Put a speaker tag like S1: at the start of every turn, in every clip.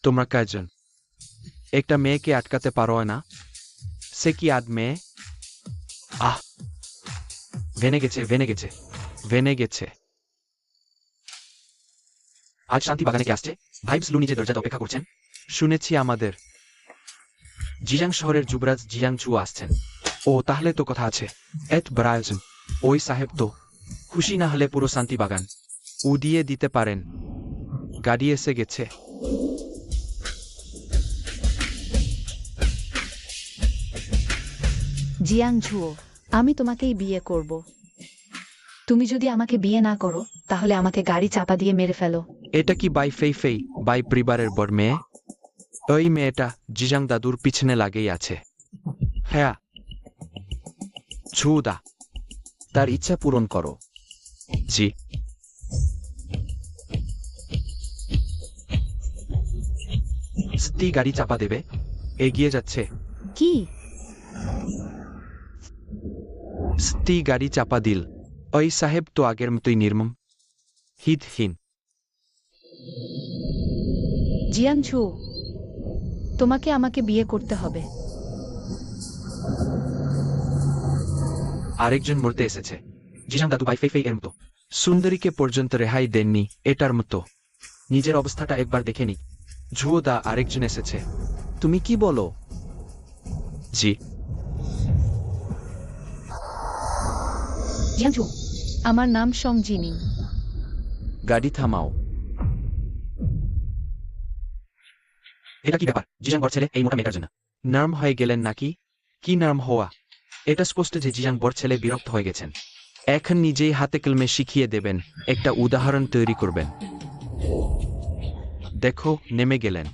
S1: তোমরা কয়জন একটা মেয়েকে আটকাতে পারো না? সে কি আদ মেয়ে? আহ, ভেনে গেছে।
S2: আজ শান্তি বাগানে কে আসছে? ভাইবস লু নিজে দরজাতে অপেক্ষা করছেন।
S1: শুনেছি আমাদের
S2: জিয়াং শহরের যুবরাজ জিয়াং চু আসছেন।
S1: ও, তাহলে তো কথা আছে। এত বড় আয়োজন। ওই সাহেব তো
S2: খুশি না হলে পুরো শান্তি বাগান
S1: উড়িয়ে দিতে পারেন। গাড়ি এসে গেছে।
S3: জিয়াং ঝুও, আমি তোমাকেই বিয়ে করব। তুমি যদি আমাকে বিয়ে না করো তাহলে আমাকে গাড়ি চাপা দিয়ে মেরে ফেলো।
S1: এটা কি বাই ফেই ফেই বাই পরিবারের বড় মেয়ে? ওই মেয়েটা জিজাং দাদুর পিছনে লাগেই আছে। হ্যাঁ, ঝুদা,
S2: তার ইচ্ছা পূরণ করো।
S1: জি।
S2: স্ত্রী গাড়ি চাপা দেবে।
S1: এগিয়ে যাচ্ছে।
S3: কি?
S1: স্ত্রী গাড়ি চাপা দিল। ওই সাহেব তো আগের মতোই নির্মম, হিতহীন।
S3: জিয়াং ঝু, তোমাকে আমাকে বিয়ে করতে হবে।
S2: আরেকজন মরতে এসেছে। জিজাং দাদু বাই ফেই ফেই এর মতো।
S1: সুন্দরীকে পর্যন্ত রেহাই দেননি এটার মতো।
S2: নিজের অবস্থাটা একবার দেখে নি।
S1: ঝুদা, আরেকজন এসেছে।
S2: তুমি কি বলো?
S1: জি।
S3: জিয়াং ঝু, আমার নাম সং জিনিং।
S2: গাড়ি থামাও। এটা কি ব্যাপার? জিজাং বর ছেলে এই মোটা মেয়েটার জন্য
S1: নার্ম হয়ে গেলেন নাকি? কি নার্ম হওয়া?
S2: এটা স্পষ্ট যে জিজাং বর ছেলে বিরক্ত হয়ে গেছেন।
S1: এখন নিজেই হাতে কলমে শিখিয়ে দেবেন, একটা উদাহরণ তৈরি করবেন। দেখো, নেমে গেলেন।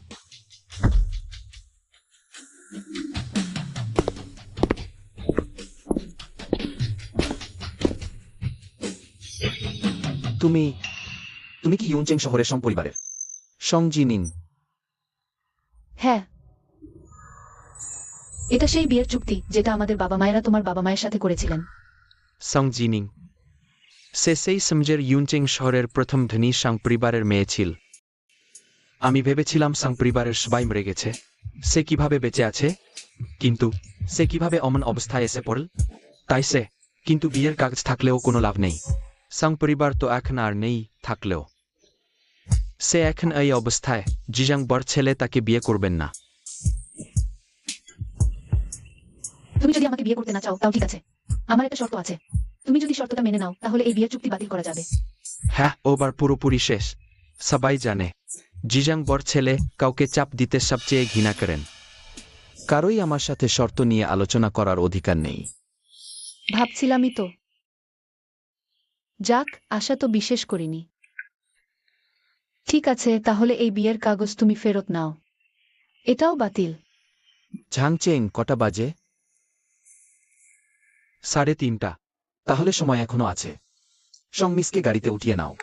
S2: তুমি তুমি কি ইউনচেং শহরের সং পরিবারের
S1: সং জিনিং?
S3: হ্যাঁ, এটা সেই বিয়ের চুক্তি যেটা আমাদের বাবা মায়েরা তোমার বাবা মায়ের সাথে করেছিলেন।
S1: সং জিনিং সে সেই সমজের ইউনচেং শহরের প্রথম ধনী সাং পরিবারের মেয়ে ছিল। আমি ভেবেছিলাম সাং পরিবারের সবাই মরে গেছে। সে কিভাবে বেঁচে আছে?
S2: কিন্তু সে কিভাবে অমন অবস্থায় এসে পড়ল?
S1: তাই সে,
S2: কিন্তু বিয়ের কাগজ থাকলেও কোনো লাভ নেই।
S1: সাং পরিবার তো এখন আর নেই, থাকলেও সে এখন এই অবস্থায়। জিজাং বর ছেলে তাকে বিয়ে করবেন না।
S3: তুমি যদি আমাকে বিয়ে করতে না চাও তাও ঠিক আছে, আমার একটা শর্ত আছে। তুমি যদি শর্তটা মেনে নাও তাহলে এই বিয়ের চুক্তি বাতিল করা যাবে।
S1: হ্যাঁ, ওবার পুরোপুরি শেষ। সবাই জানে জিজাং বর ছেলে কাউকে চাপ দিতে সবচেয়ে ঘৃণা করেন।
S2: কারোই আমার সাথে শর্ত নিয়ে আলোচনা করার অধিকার নেই।
S3: ভাবছিলামই তো। যাক, আশা তো বিশেষ করিনি। ঠিক আছে, তাহলে এই বিয়ের কাগজ তুমি ফেরত নাও। এটাও বাতিল।
S2: ঝাংচেং, কটা বাজে?
S1: 3:30।
S2: তাহলে সময় এখনো আছে। সংমিসকে গাড়িতে উঠিয়ে নাও।